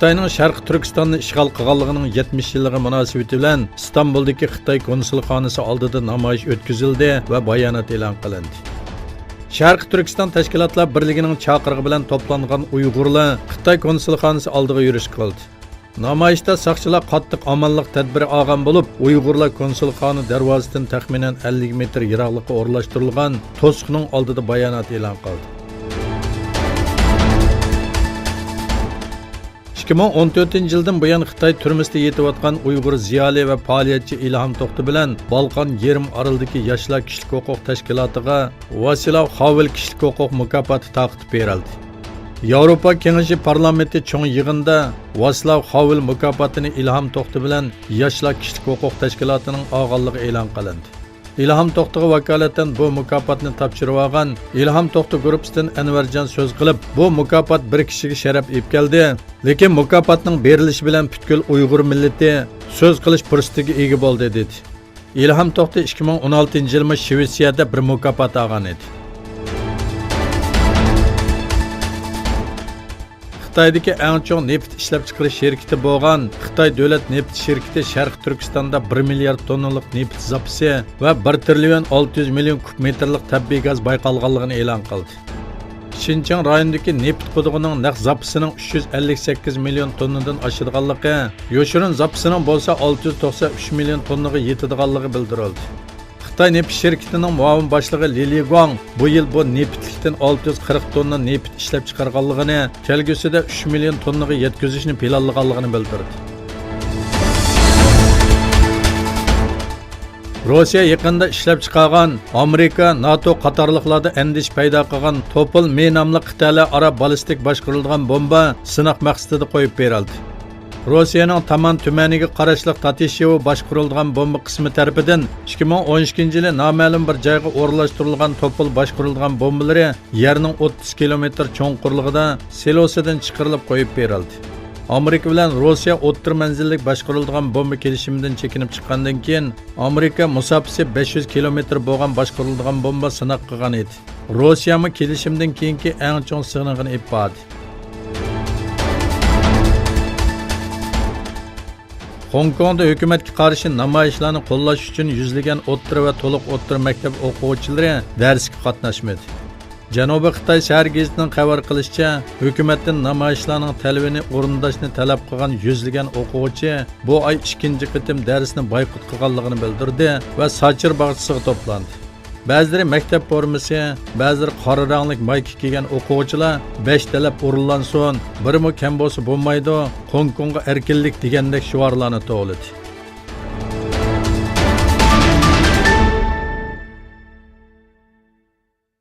Xitoyning Sharq Turkistonni ishg'ol qilganligining 70 yilligi munosabati bilan Istanbuldagi Xitoy konsulxonasi oldida namoyish o'tkazildi va bayonot e'lon qilindi. Sharq Turkiston tashkilotlar birligining chaqirig'i bilan to'plangan Uyg'urlar Xitoy konsulxonasi oldiga yurish qildi. Namoyishda soqchilar qattiq omonlik tadbiri olgan bo'lib, Uyg'urlar konsulxona darvozasidan taxminan 50 metr yiroqlikqa o'rnashtirilgan to'siqning oldida bayonot e'lon qildi. 2014-yildan buyon Xitoy turmusida yetayotgan Uyg'ur ziyoli va faoliyatchi Ilhom To'xti bilan Balqon yarim orolidagi yoshlar kishilik huquq tashkilotiga Vaslav Havel kishilik huquq mukofoti taqdim berildi. Yevropa Kengashi parlamenti cho'ng yig'inida Vaslav Havel mukofotini Ilhom To'xti bilan yoshlar kishilik huquq tashkilotining olganligi e'lon qilindi. Ilhom To'xtiga vakolatan bu mukofotni topshirib olgan Ilhom To'xti guruhidan Anvarjon so'z qilib, bu mukofot bir kishiga sharaf olib keldi, lekin mukofotning berilishi bilan butkul Uyg'ur millati so'z qilish fursatiga ega bo'ldi dedi. Ilhom To'xti 2016-yilda Shvetsiyada bir mukofot olgan edi. Xitoydagi eng chong neft ishlab chiqarish şirkati bo'lgan Xitoy davlat neft şirkati Sharq Turkistonda 1 milliard tonnalik neft zapasi va 1 trillion 600 million kub metrlik tabiiy gaz bayqalganligini e'lon qildi. Xinjiang rayonidagi neft qudug'ining naq zapasining 358 million tonnadan oshadiganligi, yoshirin zapasining bo'lsa 693 million tonnaga yetadiganligi bildirildi. Xitoy neft şirkatining muavin boshlig'i Lili Guang bu yil bu neftlikdan 640 tonna neft ishlab chiqarganligini, kelgusida 3 million tonnaga yetkazishni planlaganligini bildirdi. Rossiya yaqinda ishlab chiqargan Amerika, NATO qatorliqlarda andish paydo qilgan Topol Me nomli qit'alar aro ballistik boshqarilgan bomba sinoq maqsadida qo'yib berildi. Rossiyaning Taman tumaniga qarashli Tatishevo boshqarilgan bomba qismi tarafidan 2012-yili noma'lum bir joyga o'rnashtirilgan Topol boshqarilgan bombalari yerning 30 kilometr cho'nqurligida selosidan chiqarilib qo'yib berildi. Amerika bilan Rossiya o'ttir manzillik boshqarilgan bomba kelishimidan chekinib chiqqandan keyin Amerika musofasi 500 kilometr bo'lgan boshqarilgan bomba sinoq qilgan edi. Rossiya mu kelishimdan keyingi eng chong sig'inig'ini ifoda. Hong Kongda hukumatga qarshi namoyishlarni qo'llash uchun yuzlagan o'ttir va to'liq o'ttir maktab o'quvchilari darsga qatnashmadi. Janubiy Xitoy shahar gazetining xabar qilishicha, hukumatdan namoyishlarning talabini o'rindashni talab qilgan yuzlagan o'quvchi bu oy 2-chi qitim darsni boykot qilganligini bildirdi va Sochir bog'chasiga to'plandi. Ba'zilari maktab formasi, ba'zilari qora ranglik mayka kiygan o'quvchilar 5 talab o'rinlansin, birmi kam bo'lsa bo'lmaydi, Hong Kongga erkinlik degandek shiorlarni to'ladi.